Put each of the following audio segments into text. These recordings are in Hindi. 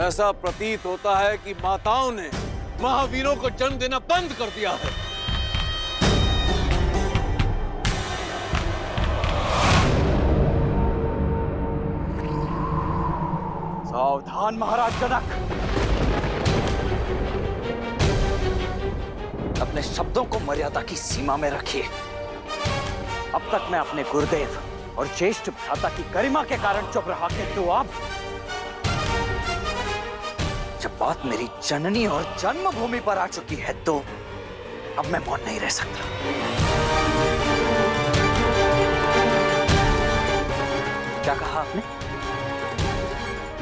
ऐसा प्रतीत होता है कि माताओं ने महावीरों को जन्म देना बंद कर दिया है। सावधान महाराज जनक, अपने शब्दों को मर्यादा की सीमा में रखिए। अब तक मैं अपने गुरुदेव और ज्येष्ठ भ्राता की गरिमा के कारण चुप रहा, किंतु अब जब बात मेरी जननी और जन्मभूमि पर आ चुकी है तो अब मैं मौन नहीं रह सकता। क्या कहा आपने?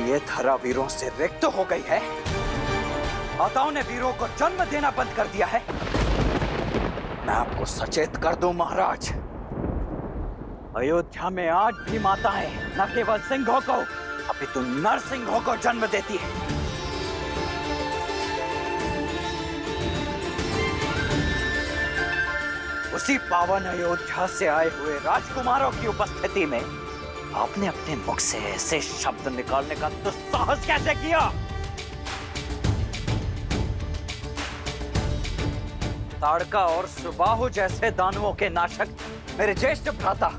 ये धरा वीरों से रिक्त हो गई है? माताओं ने वीरों को जन्म देना बंद कर दिया है? मैं आपको सचेत कर दूं महाराज, अयोध्या में आज भी माताएं न केवल सिंहों को अपितु नरसिंहों को जन्म देती है। उसी पावन अयोध्या से आए हुए राजकुमारों की उपस्थिति में आपने अपने मुख से ऐसे शब्द निकालने का दुस्साहस कैसे किया? ताड़का और सुबाहु जैसे दानवों के नाशक मेरे ज्येष्ठ भ्राता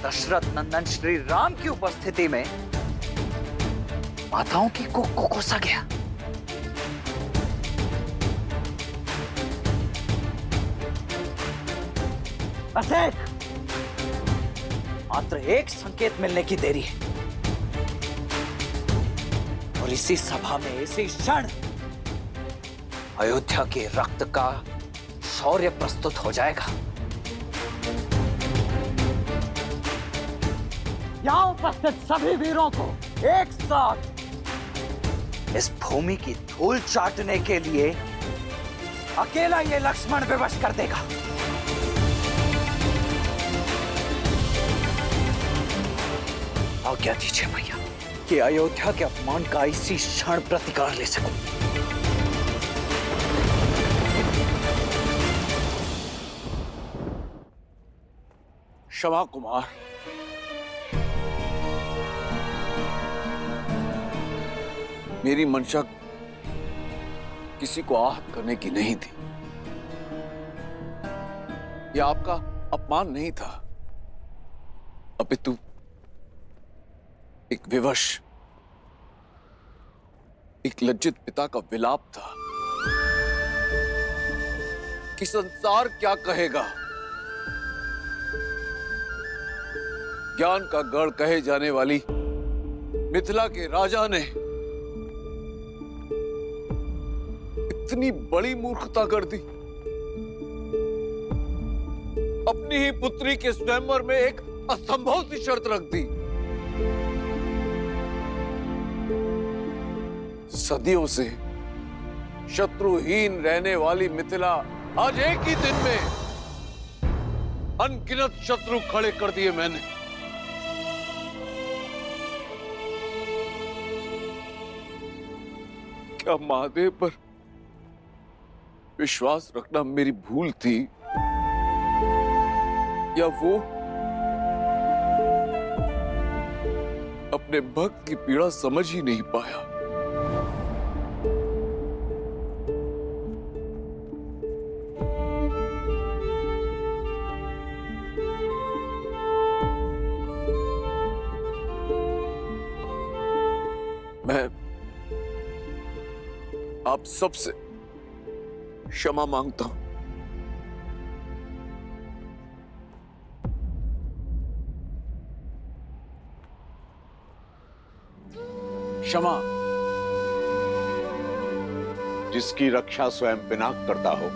दशरथ नंदन श्री राम की उपस्थिति में माताओं की को कोसा गया। बस मात्र एक संकेत मिलने की देरी है और इसी सभा में इसी क्षण अयोध्या के रक्त का शौर्य प्रस्तुत हो जाएगा। यहां उपस्थित सभी वीरों को एक साथ इस भूमि की धूल चाटने के लिए अकेला ये लक्ष्मण विवश कर देगा। आज्ञा दीजिए भैया कि अयोध्या के अपमान का इसी क्षण प्रतिकार ले सकूं। क्षमा कुमार, मेरी मंशा किसी को आहत करने की नहीं थी। यह आपका अपमान नहीं था, अपितु एक विवश, एक लज्जित पिता का विलाप था कि संसार क्या कहेगा। ज्ञान का गढ़ कहे जाने वाली मिथिला के राजा ने इतनी बड़ी मूर्खता कर दी। अपनी ही पुत्री के स्वयंवर में एक असंभव सी शर्त रख दी। सदियों से शत्रुहीन रहने वाली मिथिला आज एक ही दिन में अनगिनत शत्रु खड़े कर दिए मैंने। क्या महादेव पर विश्वास रखना मेरी भूल थी, या वो अपने भक्त की पीड़ा समझ ही नहीं पाया? मैं आप सबसे क्षमा मांगता हूं। क्षमा। जिसकी रक्षा स्वयं पिनाक करता हो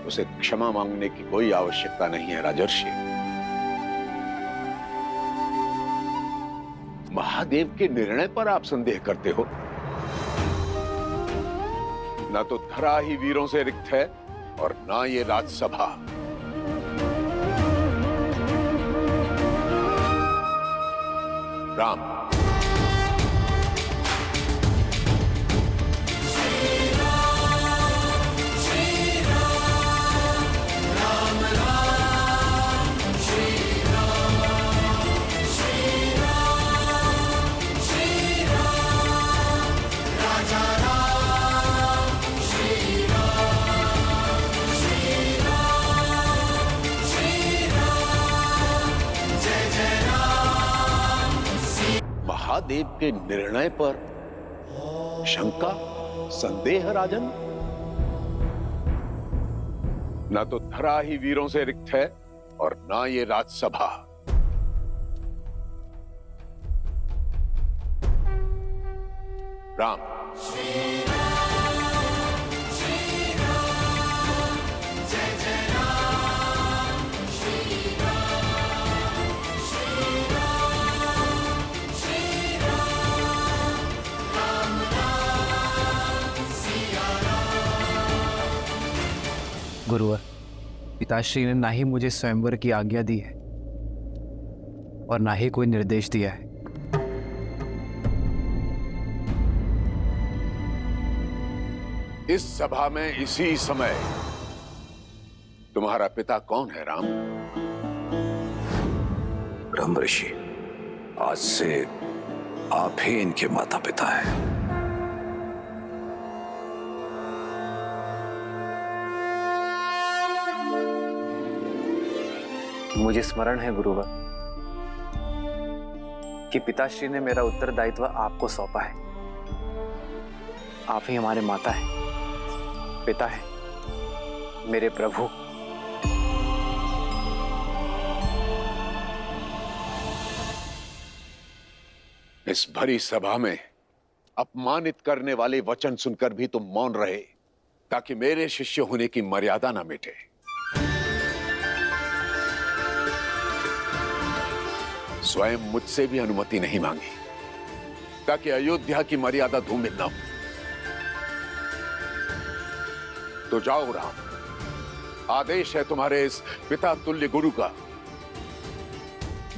उसे क्षमा मांगने की कोई आवश्यकता नहीं है राजर्षि। महादेव के निर्णय पर आप संदेह करते हो? ना तो धरा ही वीरों से रिक्त है और ना ये राजसभा। राम, महादेव के निर्णय पर शंका, संदेह राजन? ना तो धरा ही वीरों से रिक्त है और ना ये राजसभा। राम, गुरुवर, पिताश्री ने ना ही मुझे स्वयंवर की आज्ञा दी है और ना ही कोई निर्देश दिया है। इस सभा में इसी समय तुम्हारा पिता कौन है राम? ब्रह्म ऋषि, आज से आप ही इनके माता पिता हैं। मुझे स्मरण है गुरुवर कि पिताश्री ने मेरा उत्तरदायित्व आपको सौंपा है। आप ही हमारे माता हैं, पिता हैं, मेरे प्रभु। इस भरी सभा में अपमानित करने वाले वचन सुनकर भी तुम मौन रहे, ताकि मेरे शिष्य होने की मर्यादा ना मिटे। स्वयं मुझसे भी अनुमति नहीं मांगी, ताकि अयोध्या की मर्यादा धूमिल ना हो। तो जाओ राम, आदेश है तुम्हारे इस पिता तुल्य गुरु का,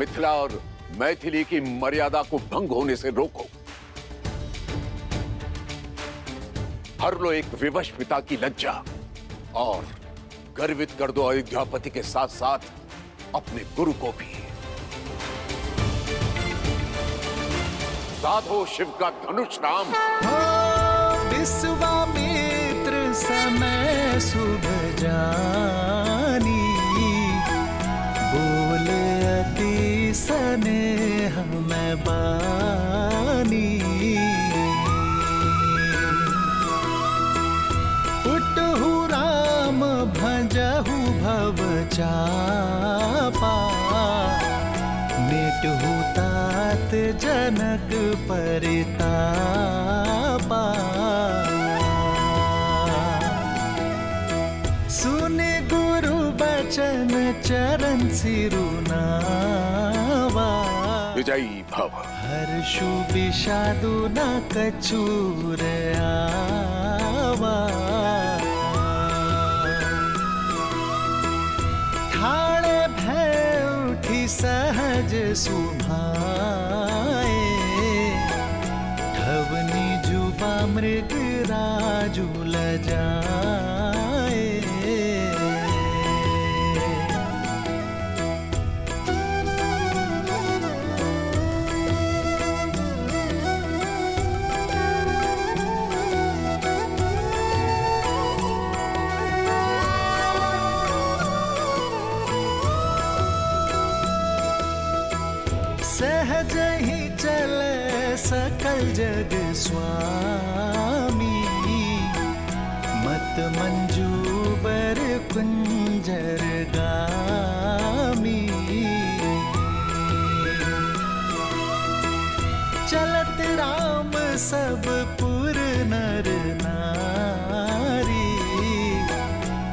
मिथिला और मैथिली की मर्यादा को भंग होने से रोको। हर लो एक विवश पिता की लज्जा और गर्वित कर दो अयोध्यापति के साथ साथ अपने गुरु को भी। साधो शिव का धनुष राम। विश्वामित्र समय शुभ जानी, बोल अति स्नेह में बानी। उठहु राम भजहु भव चापा, मिटहु तात जनक परितापा। सुने गुरु बचन चरण सिरुनावा, विजयी भव। हर्षु विषादु न कछुर आवा। ठाणे भय उठी सहज सुभाए, ठवनी जुबा मृग राजु लजाए। सहज ही चले सकल जग स्वामी, मत मंजूबर कुंजर गामी। चलत राम सब पुर नर नारी,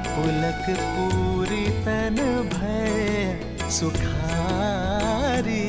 पुलक पूरी तन भय सुखारी।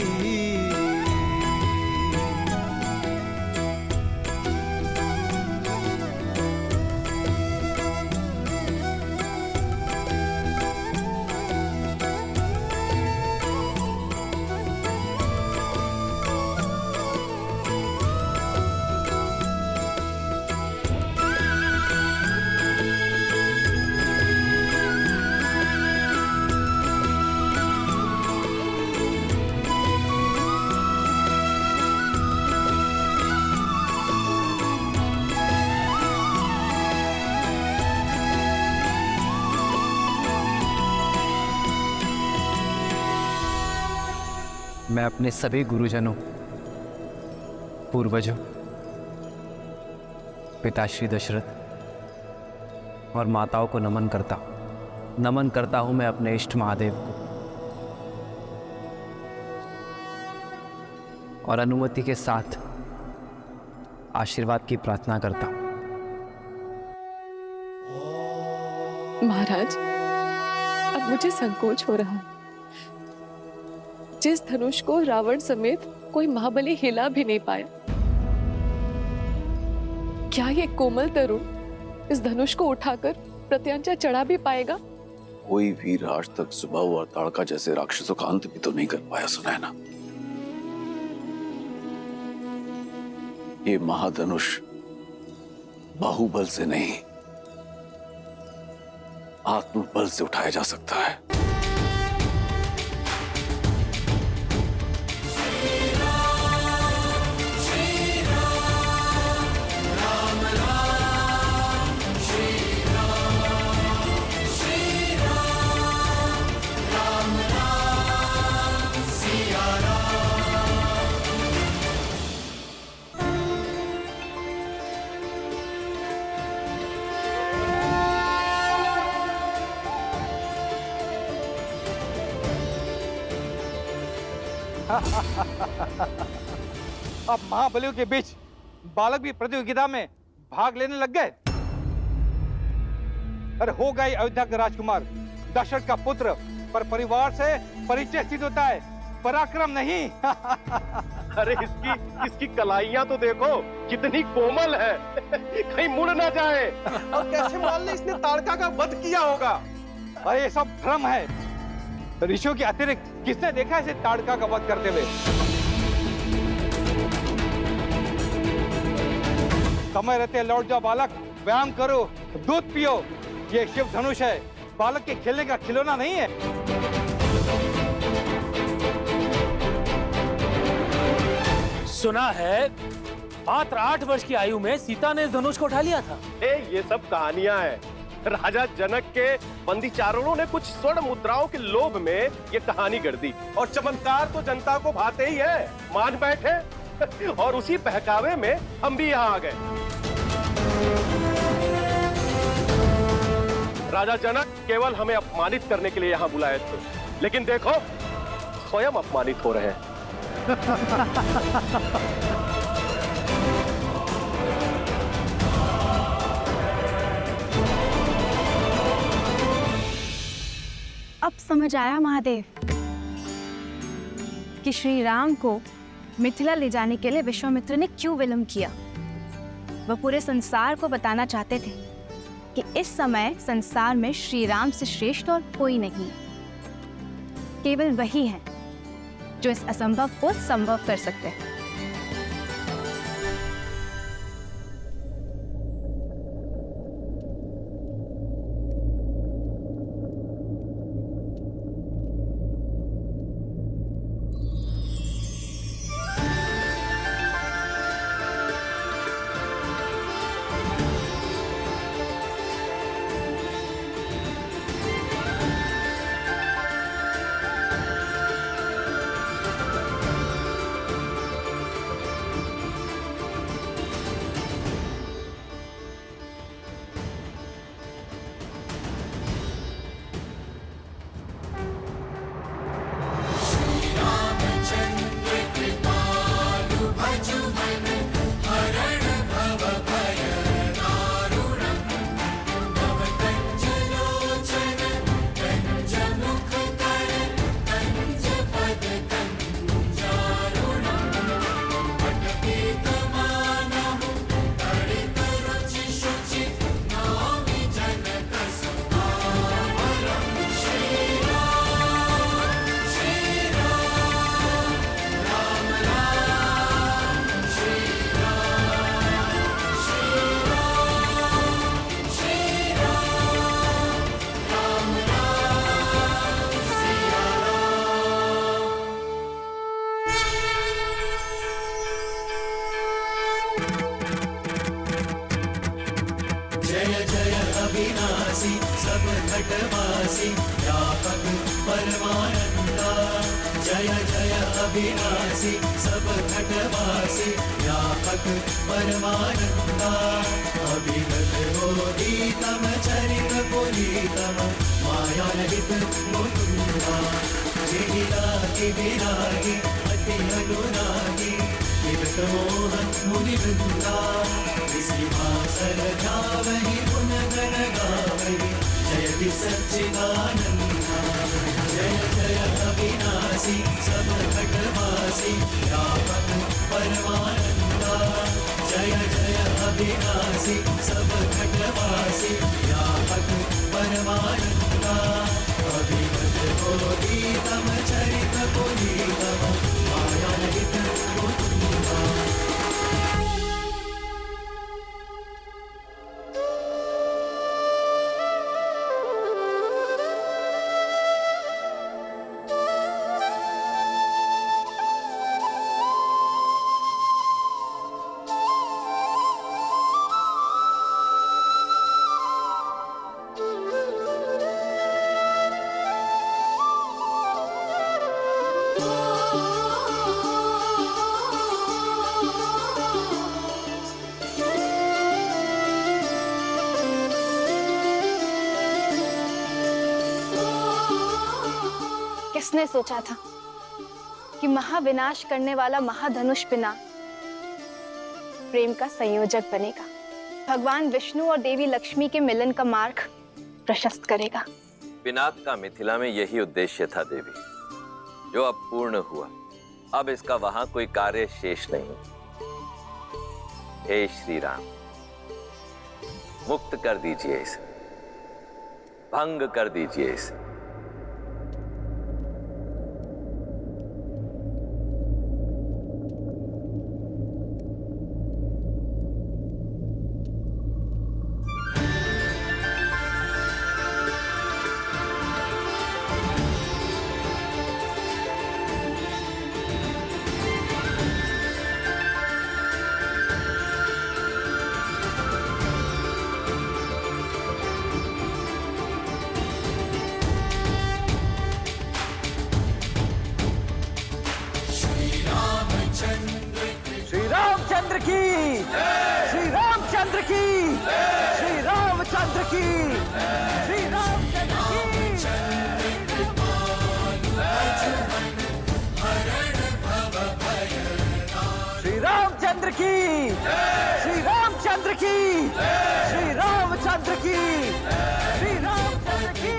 मैं अपने सभी गुरुजनों पूर्वजों, पिताश्री दशरथ और माताओं को नमन करता हूं मैं अपने इष्ट महादेव को, और अनुमति के साथ आशीर्वाद की प्रार्थना करता हूं। महाराज, अब मुझे संकोच हो रहा है। जिस धनुष को रावण समेत कोई महाबली हिला भी नहीं पाया, क्या ये कोमल तरुण इस धनुष को उठाकर प्रत्यांचा चढ़ा भी पाएगा? कोई वीर आज तक सुबह और ताड़का जैसे राक्षसों का अंत भी तो नहीं कर पाया, सुना है ना? ये महाधनुष बाहुबल से नहीं, आत्मबल से उठाया जा सकता है। अब महाबलियों के बीच बालक भी प्रतियोगिता में भाग लेने लग गए। अरे हो गई अयोध्या का राजकुमार, दशरथ का पुत्र, पर परिवार से परिचय सिद्ध होता है, पराक्रम नहीं। अरे इसकी कलाइयां तो देखो कितनी कोमल है, कहीं मुड़ ना जाए। और कैसे मान ले इसने ताड़का का वध किया होगा? अरे ये सब भ्रम है। ऋषियों के अतिरिक्त किसने देखा इसे ताड़का का वध करते हुए? समय रहते लौट जाओ बालक, व्यायाम करो, दूध पियो। ये शिव धनुष है, बालक के खेलने का खिलौना नहीं है। सुना है मात्र 8 वर्ष की आयु में सीता ने इस धनुष को उठा लिया था। ये सब कहानियां हैं। राजा जनक के बंदी चारणों ने कुछ स्वर्ण मुद्राओं के लोभ में ये कहानी गढ़ दी, और चमत्कार तो जनता को भाते ही है, मान बैठे। और उसी बहकावे में हम भी यहाँ आ गए। राजा जनक केवल हमें अपमानित करने के लिए यहाँ बुलाए थे, लेकिन देखो स्वयं अपमानित हो रहे हैं। अब समझ आया महादेव कि श्री राम को मिथिला ले जाने के लिए विश्वामित्र ने क्यों विलंब किया। वह पूरे संसार को बताना चाहते थे कि इस समय संसार में श्री राम से श्रेष्ठ और कोई नहीं, केवल वही है जो इस असंभव को संभव कर सकते हैं। अविनाशी सब घटवासी व्यापक परमानंदा। जय जय अविनाशी सब घटवासी व्यापक परमानंदा अविगत बोधितम चरित पुनीतम माया रहित मुकुंदा जिहिलागी विरागी अति अनुरागी विगत मोह मुनिवृंदा विसिभासर जावहि गुण गण गावहि जयति सच्चिदानंदा जय जय अविनाशी सब घटवासी व्यापक परमानंदा जय जय अविनाशी सब घटवासी व्यापक परमानंदा अभिगत बोधितम चरित पुनीतम माया रहित मुकुंदा। किसने सोचा था कि महाविनाश करने वाला महाधनुष पिनाक प्रेम का संयोजक बनेगा, भगवान विष्णु और देवी लक्ष्मी के मिलन का मार्ग प्रशस्त करेगा। पिनाक का मिथिला में यही उद्देश्य था देवी, जो अब पूर्ण हुआ। अब इसका वहां कोई कार्य शेष नहीं। हे श्री राम, मुक्त कर दीजिए इसे, भंग कर दीजिए इसे। श्री रामचंद्र की, श्री रामचंद्र की, श्री रामचंद्र की, श्री रामचंद्र की। श्री रामचंद्र की, श्री रामचंद्र की, श्री रामचंद्र की, श्री रामचंद्र की।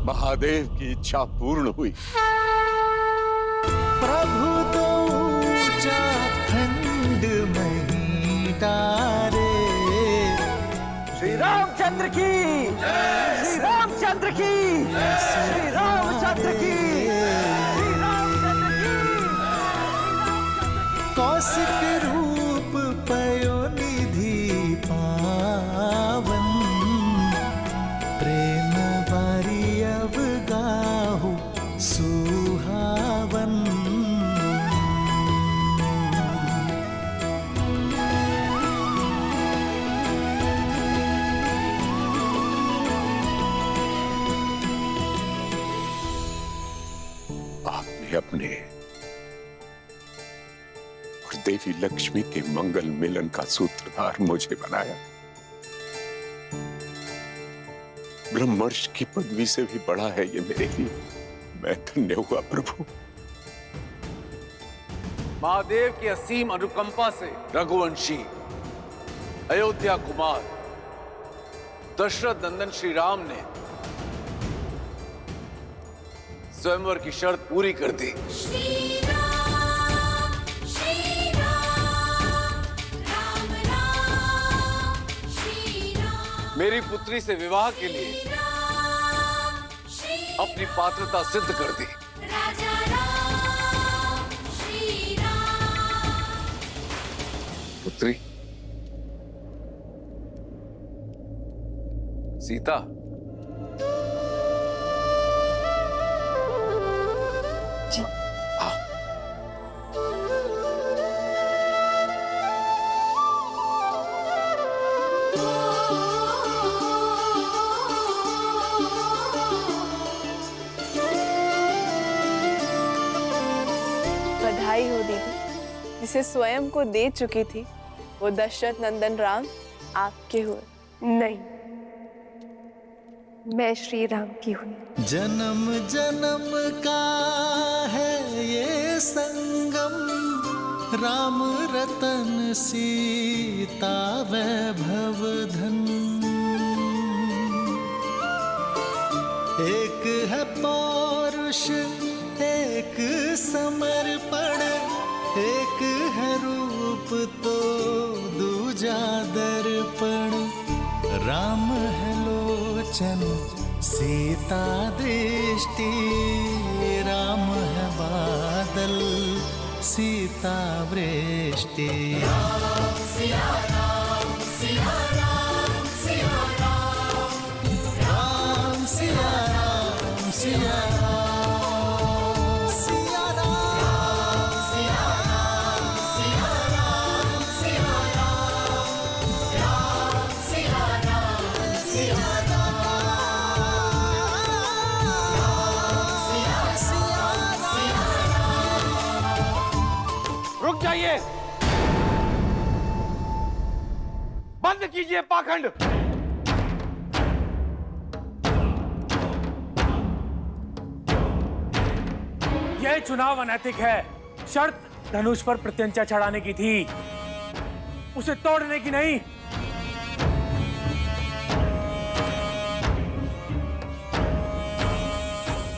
महादेव की इच्छा पूर्ण हुई। प्रभु तो ऊंचा खंड मही तारे। श्री रामचंद्र की, श्री रामचंद्र की, कौशिक रूप पयोनिधि पावन, प्रेम बारी अब गाहु सुहावन। आपने अपने और देवी लक्ष्मी के मंगल मिलन का सूत्रधार मुझे बनाया। ब्रह्मर्षि की पदवी से भी बड़ा है ये मेरे लिए। मैं धन्य हुआ प्रभु। महादेव की असीम अनुकंपा से रघुवंशी अयोध्या कुमार दशरथ नंदन श्री राम ने स्वयंवर की शर्त पूरी कर दी। मेरी पुत्री से विवाह के लिए अपनी पात्रता सिद्ध कर दी। पुत्री सीता, बधाई हो दीदी, जिसे स्वयं को दे चुकी थी वो दशरथ नंदन राम आपके हुए। नहीं, मैं श्री राम की हुई। जन्म जन्म का है ये संगम, राम रतन सीता वैभव धन। एक है पौरुष एक समर्पण, एक है रूप तो दूजा दर्पण। राम है लोचन सीता दृष्टि, राम है बादल सीता वृष्टि। राम सिया राम सिया राम सिया राम, राम सिया राम सिया राम। रुक जाइए, बंद कीजिए पाखंड। यह चुनाव अनैतिक है। शर्त धनुष पर प्रत्यंचा चढ़ाने की थी, उसे तोड़ने की नहीं।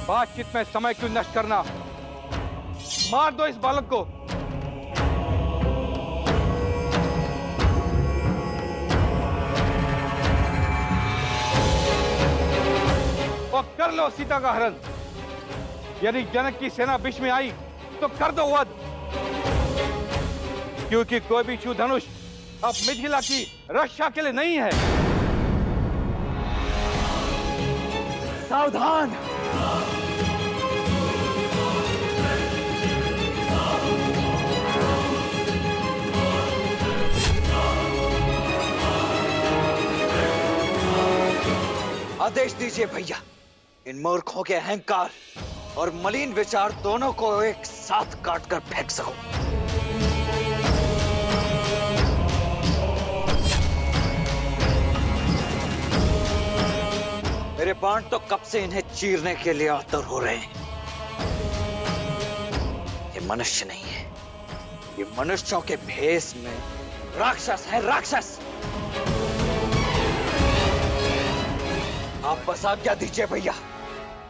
बातचीत में समय क्यों नष्ट करना? मार दो इस बालक को। और कर लो सीता का हरण। यदि जनक की सेना बीच में आई तो कर दो वध, क्योंकि कोई भी शिव धनुष अब मिथिला की रक्षा के लिए नहीं है। सावधान! आदेश दीजिए भैया, इन मूर्खों के अहंकार और मलिन विचार दोनों को एक साथ काट कर फेंक सको। मेरे बाण तो कब से इन्हें चीरने के लिए आतुर हो रहे हैं। ये मनुष्य नहीं है, ये मनुष्यों के भेष में राक्षस है, राक्षस। आप बस आज्ञा दीजिए भैया।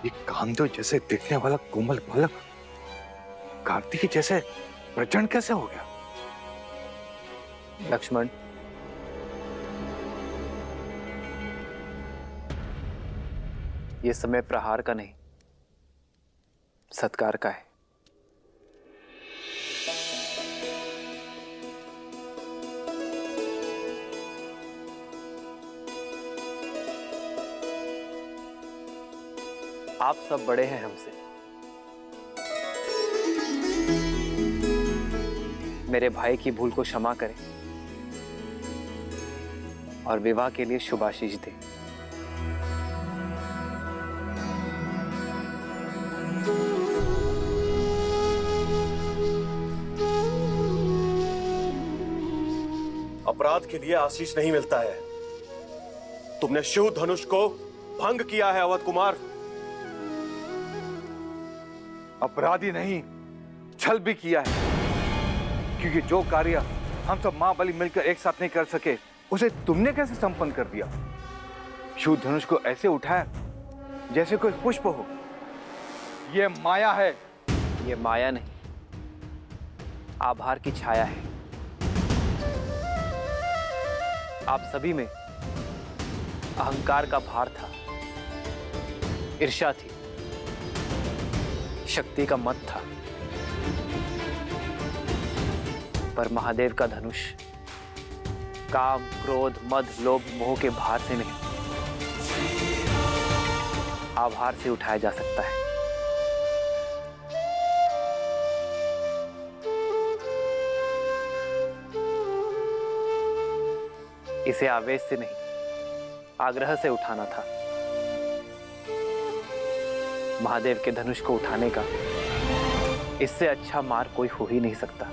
ये कामदेव जैसे दिखने वाला कोमल बालक कार्तिकी जैसे प्रचंड कैसे हो गया? लक्ष्मण, ये समय प्रहार का नहीं, सत्कार का है। आप सब बड़े हैं हमसे। मेरे भाई की भूल को क्षमा करें और विवाह के लिए शुभाशीष दें। अपराध के लिए आशीष नहीं मिलता है। तुमने शिव धनुष को भंग किया है अवध कुमार। अपराधी नहीं, छल भी किया है, क्योंकि जो कार्य हम सब महाबली मिलकर एक साथ नहीं कर सके उसे तुमने कैसे संपन्न कर दिया। शिव धनुष को ऐसे उठाया जैसे कोई पुष्प हो। ये माया है। ये माया नहीं, आभार की छाया है। आप सभी में अहंकार का भार था, ईर्ष्या थी, शक्ति का मत था, पर महादेव का धनुष काम, क्रोध, मद, लोभ, मोह के भार से नहीं, आभार से उठाया जा सकता है। इसे आवेश से नहीं, आग्रह से उठाना था। महादेव के धनुष को उठाने का इससे अच्छा मार्ग कोई हो ही नहीं सकता।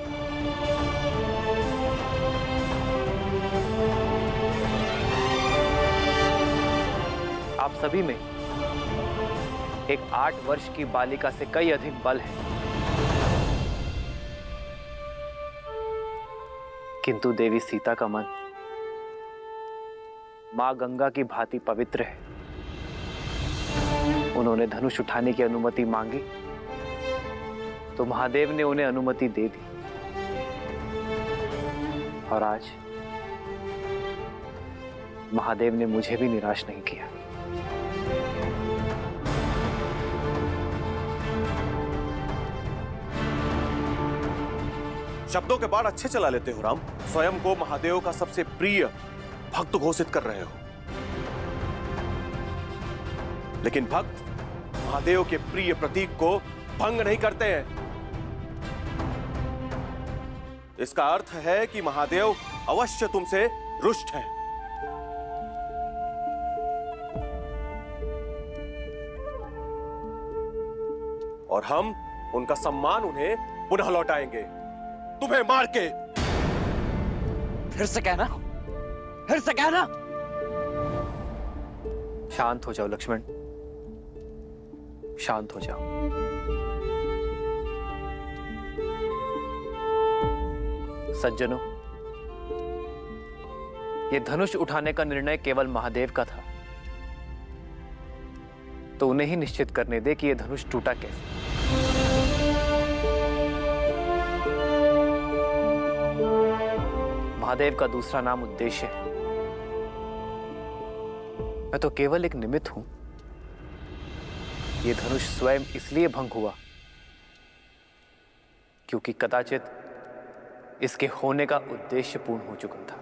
आप सभी में एक 8 वर्ष की बालिका से कई अधिक बल है, किंतु देवी सीता का मन मां गंगा की भांति पवित्र है। उन्होंने धनुष उठाने की अनुमति मांगी तो महादेव ने उन्हें अनुमति दे दी, और आज महादेव ने मुझे भी निराश नहीं किया। शब्दों के बाण अच्छे चला लेते हो राम। स्वयं को महादेव का सबसे प्रिय भक्त घोषित कर रहे हो, लेकिन भक्त महादेव के प्रिय प्रतीक को भंग नहीं करते हैं। इसका अर्थ है कि महादेव अवश्य तुमसे रुष्ट हैं। और हम उनका सम्मान उन्हें पुनः लौटाएंगे, तुम्हें मार के। फिर से कहना, फिर से कहना। शांत हो जाओ लक्ष्मण, शांत हो जाओ। सज्जनों, ये धनुष उठाने का निर्णय केवल महादेव का था, तो उन्हें ही निश्चित करने दे कि यह धनुष टूटा कैसे। महादेव का दूसरा नाम उद्देश्य है। मैं तो केवल एक निमित्त हूं। यह धनुष स्वयं इसलिए भंग हुआ क्योंकि कदाचित इसके होने का उद्देश्य पूर्ण हो चुका था।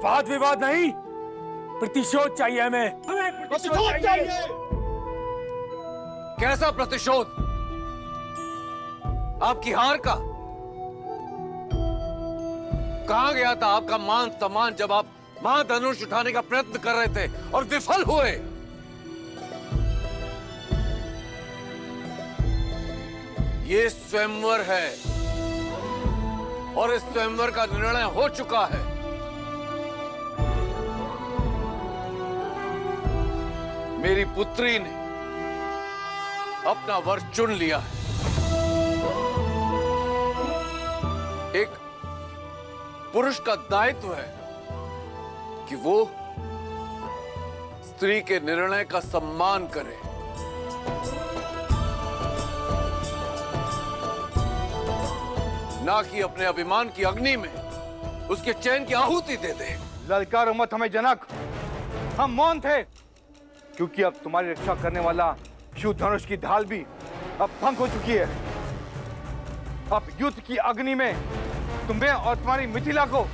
वाद विवाद नहीं, प्रतिशोध चाहिए हमें प्रतिशोध चाहिए। कैसा प्रतिशोध? आपकी हार का? कहां गया था आपका मान सम्मान जब आप महाधनुष उठाने का प्रयत्न कर रहे थे और विफल हुए? ये स्वयंवर है और इस स्वयंवर का निर्णय हो चुका है। मेरी पुत्री ने अपना वर चुन लिया है। एक पुरुष का दायित्व है कि वो स्त्री के निर्णय का सम्मान करे। ना कि अपने अभिमान की अग्नि में उसके चैन की आहुति दे दे। ललकारो मत हमें जनक, हम मौन थे, क्योंकि अब तुम्हारी रक्षा करने वाला शिव धनुष की ढाल भी अब भंग हो चुकी है। अब युद्ध की अग्नि में तुम्हें और तुम्हारी मिथिला को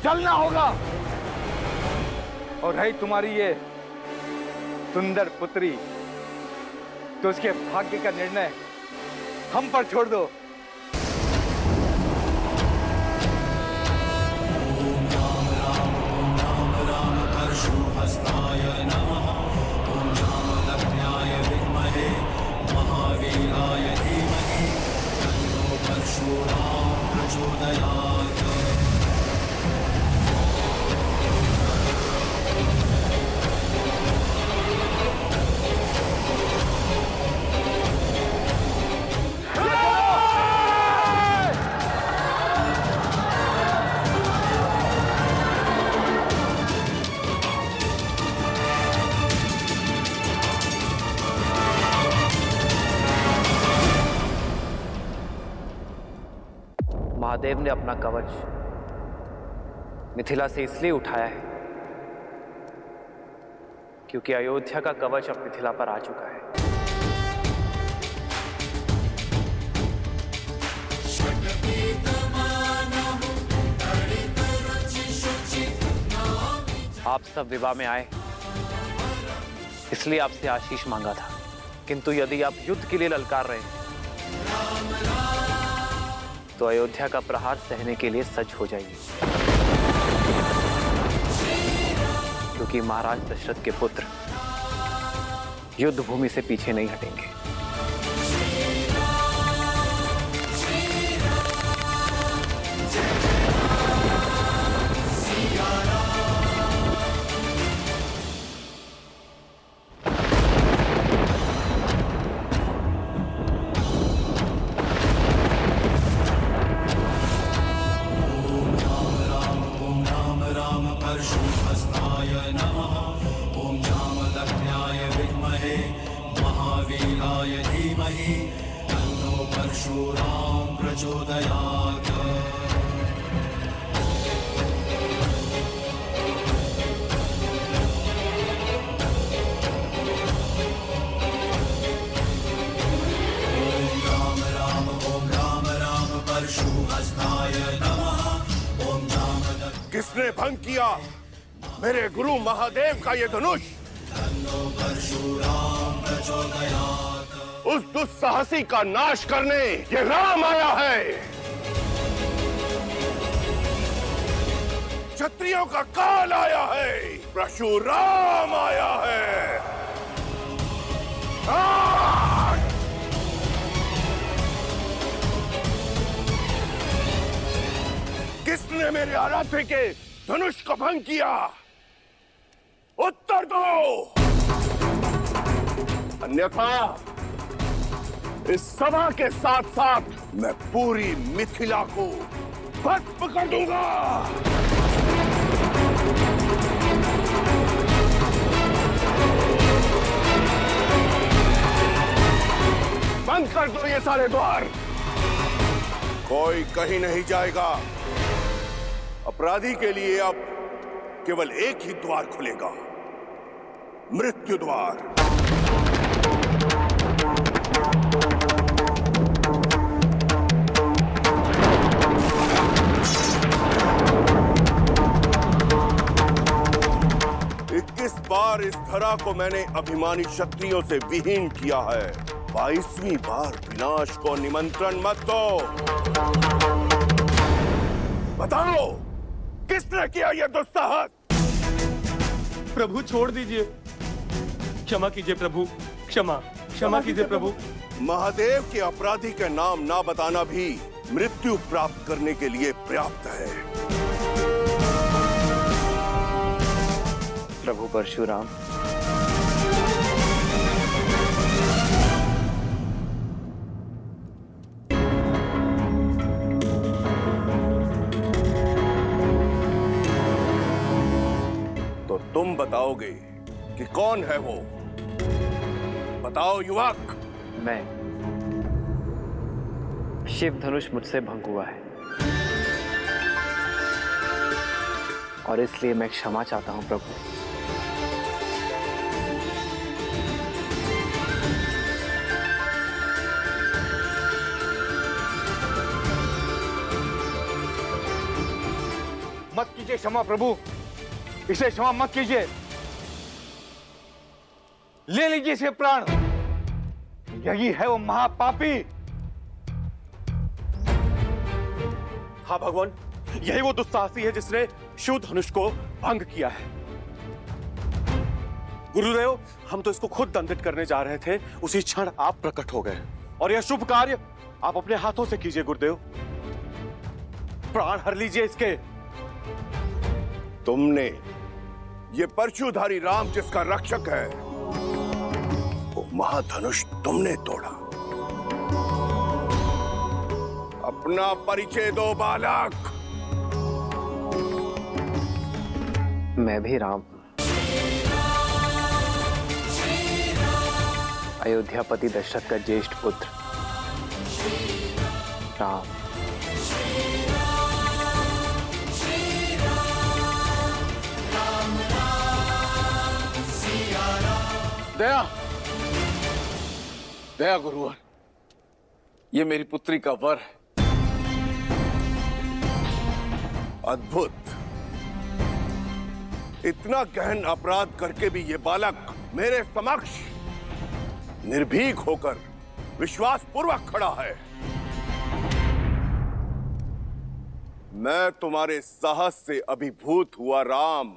चलना होगा। और रही तुम्हारी ये सुंदर पुत्री, तो उसके भाग्य का निर्णय हम पर छोड़ दो। महादेव ने अपना कवच मिथिला से इसलिए उठाया है क्योंकि अयोध्या का कवच अब मिथिला पर आ चुका है। आप सब विवाह में आए इसलिए आपसे आशीष मांगा था, किंतु यदि आप युद्ध के लिए ललकार रहे हैं तो अयोध्या का प्रहार सहने के लिए सज्ज हो जाइए, क्योंकि महाराज दशरथ के पुत्र युद्ध भूमि से पीछे नहीं हटेंगे। किसने भंग किया मेरे गुरु महादेव का ये धनुष? उस दुस्साहसी का नाश करने ये राम आया है। क्षत्रियों का काल आया है, परशुराम आया है। किसने मेरे आराध्य के धनुष को भंग किया? उत्तर दो, अन्यथा इस सभा के साथ साथ मैं पूरी मिथिला को भस्म कर दूंगा। बंद कर दो ये सारे द्वार, कोई कहीं नहीं जाएगा। अपराधी के लिए अब केवल एक ही द्वार खुलेगा, मृत्यु द्वार। इक्कीस बार इस धरा को मैंने अभिमानी क्षत्रियों से विहीन किया है, 22वीं बार विनाश को निमंत्रण मत दो। बताओ किसने किया यह दुस्साहस? प्रभु छोड़ दीजिए, क्षमा कीजिए प्रभु, क्षमा कीजिए प्रभु। महादेव के अपराधी के नाम ना बताना भी मृत्यु प्राप्त करने के लिए पर्याप्त है। प्रभु परशुराम, तो तुम बताओगे कि कौन है वो? बताओ युवक। मैं शिव धनुष मुझसे भंग हुआ है और इसलिए मैं क्षमा चाहता हूं प्रभु। मत कीजिए कीजिए क्षमा प्रभु, इसे क्षमा मत कीजिए। ले लीजिए इसे प्राण। यही है वो महापापी। हाँ भगवान, यही वो दुस्साहसी है जिसने शिव धनुष को भंग किया है। गुरुदेव, हम तो इसको खुद दंडित करने जा रहे थे, उसी क्षण आप प्रकट हो गए और यह शुभ कार्य आप अपने हाथों से कीजिए गुरुदेव। प्राण हर लीजिए इसके। तुमने, ये परशुधारी राम जिसका रक्षक है, वो महाधनुष तुमने तोड़ा। अपना परिचय दो बालक। मैं भी राम, अयोध्यापति दशरथ का ज्येष्ठ पुत्र राम। दया, दया गुरुवर, ये मेरी पुत्री का वर है। अद्भुत। इतना गहन अपराध करके भी ये बालक मेरे समक्ष निर्भीक होकर विश्वास पूर्वक खड़ा है। मैं तुम्हारे साहस से अभिभूत हुआ राम,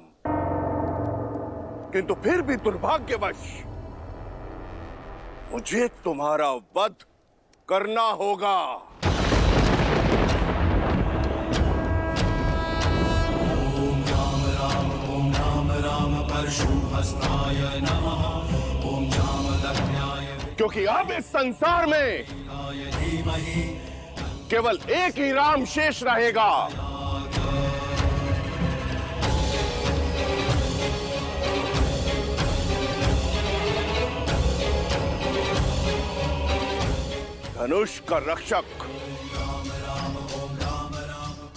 किंतु फिर भी दुर्भाग्यवश मुझे तुम्हारा वध करना होगा। क्योंकि अब इस संसार में केवल एक ही राम शेष रहेगा। धनुष का रक्षक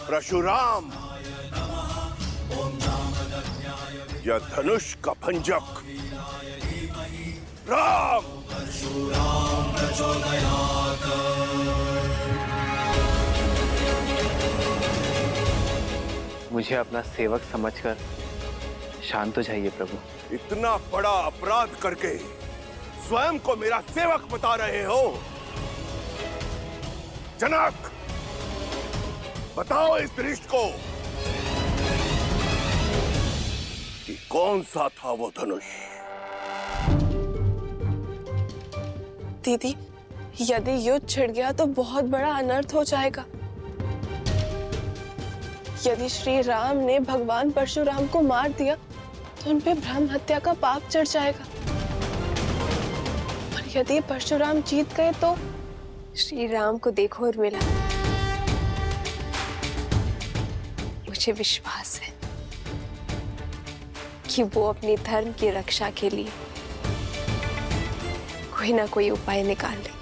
परशुराम या धनुष का भंजक राम। मुझे अपना सेवक समझकर शांत हो जाइए प्रभु। इतना बड़ा अपराध करके स्वयं को मेरा सेवक बता रहे हो। जनक, बताओ इस दृष्ट को कि कौन सा था वो धनुष। दीदी, यदि युद्ध छिड़ गया तो बहुत बड़ा अनर्थ हो जाएगा। यदि श्री राम ने भगवान परशुराम को मार दिया तो उन पे ब्रह्म हत्या का पाप चढ़ जाएगा, और यदि परशुराम जीत गए तो श्री राम को देखो उर्मिला, मुझे विश्वास है कि वो अपने धर्म की रक्षा के लिए कोई ना कोई उपाय निकाल ले।